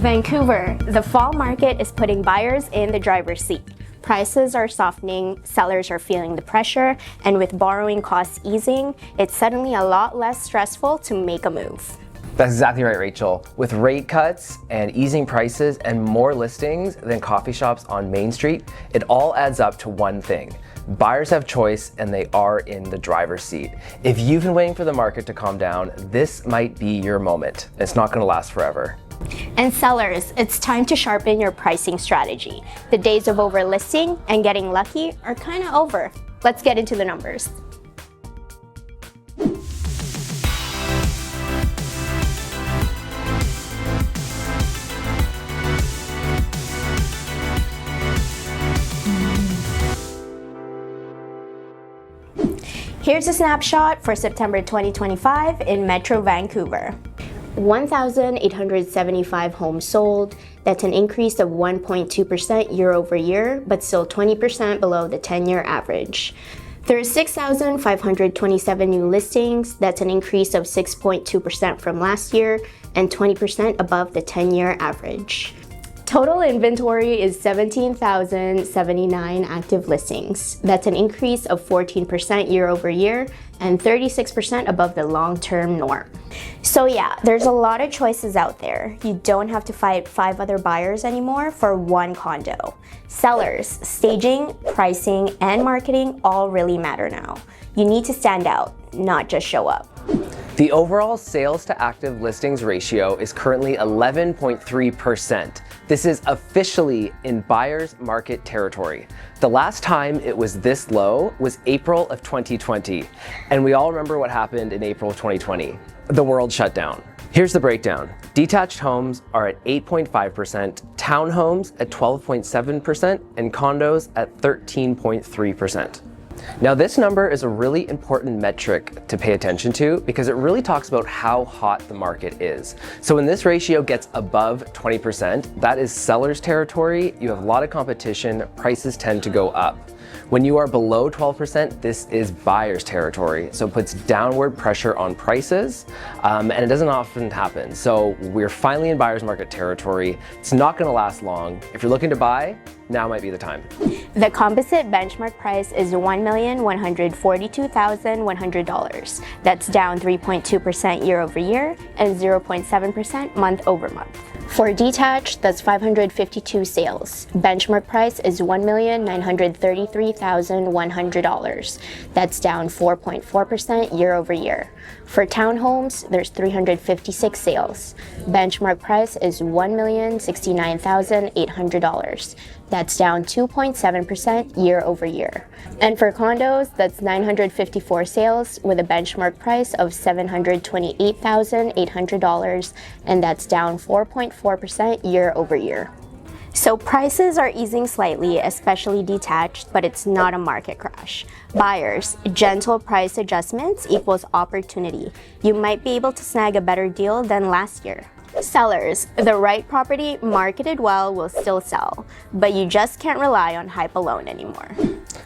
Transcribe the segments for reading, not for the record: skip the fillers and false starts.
Vancouver, the fall market is putting buyers in the driver's seat. Prices are softening, sellers are feeling the pressure, and with borrowing costs easing, it's suddenly a lot less stressful to make a move. That's exactly right, Rachel. With rate cuts and easing prices and more listings than coffee shops on Main Street, it all adds up to one thing. Buyers have choice and they are in the driver's seat. If you've been waiting for the market to calm down, this might be your moment. It's not going to last forever. And sellers, it's time to sharpen your pricing strategy. The days of overlisting and getting lucky are kind of over. Let's get into the numbers. Here's a snapshot for September 2025 in Metro Vancouver. 1,875 homes sold. That's an increase of 1.2% year over year, but still 20% below the 10-year average. There are 6,527 new listings. That's an increase of 6.2% from last year and 20% above the 10-year average. Total inventory is 17,079 active listings. That's an increase of 14% year over year and 36% above the long-term norm. So yeah, there's a lot of choices out there. You don't have to fight 5 other buyers anymore for one condo. Sellers, staging, pricing, and marketing all really matter now. You need to stand out, not just show up. The overall sales to active listings ratio is currently 11.3%. This is officially in buyer's market territory. The last time it was this low was April of 2020. And we all remember what happened in April of 2020. The world shut down. Here's the breakdown. Detached homes are at 8.5%, townhomes at 12.7%, and condos at 13.3%. Now this number is a really important metric to pay attention to because it really talks about how hot the market is. So when this ratio gets above 20%, that is seller's territory. You have a lot of competition, prices tend to go up. When you are below 12%, this is buyer's territory. So it puts downward pressure on prices, and it doesn't often happen. So we're finally in buyer's market territory. It's not gonna last long. If you're looking to buy, now might be the time. The composite benchmark price is $1,142,100. That's down 3.2% year over year and 0.7% month over month. For detached, that's 552 sales. Benchmark price is $1,933,100. That's down 4.4% year over year. For townhomes, there's 356 sales. Benchmark price is $1,069,800. That's down 2.7% year over year. And for condos, that's 954 sales with a benchmark price of $728,800, and that's down 4.4% year over year. So prices are easing slightly, especially detached, but it's not a market crash. Buyers, gentle price adjustments equals opportunity. You might be able to snag a better deal than last year. Sellers, the right property marketed well will still sell, but you just can't rely on hype alone anymore.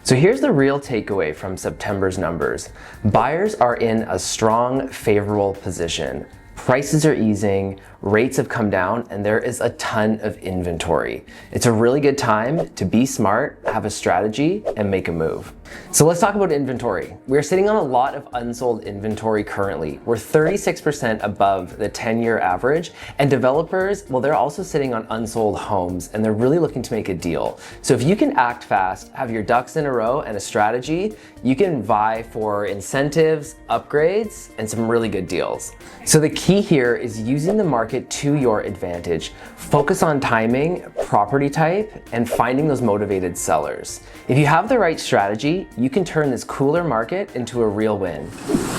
So here's the real takeaway from September's numbers. Buyers are in a strong, favorable position. Prices are easing, rates have come down, and there is a ton of inventory. It's a really good time to be smart, have a strategy, and make a move. So let's talk about inventory. We're sitting on a lot of unsold inventory currently. We're 36% above the 10-year average, and developers, well, they're also sitting on unsold homes, and they're really looking to make a deal. So if you can act fast, have your ducks in a row and a strategy, you can vie for incentives, upgrades, and some really good deals. So the key here is using the market to your advantage. Focus on timing, property type, and finding those motivated sellers. If you have the right strategy, you can turn this cooler market into a real win.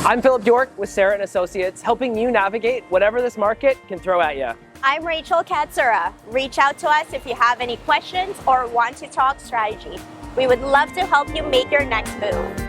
I'm Philip York with Sarah & Associates, helping you navigate whatever this market can throw at you. I'm Rachel Katsura. Reach out to us if you have any questions or want to talk strategy. We would love to help you make your next move.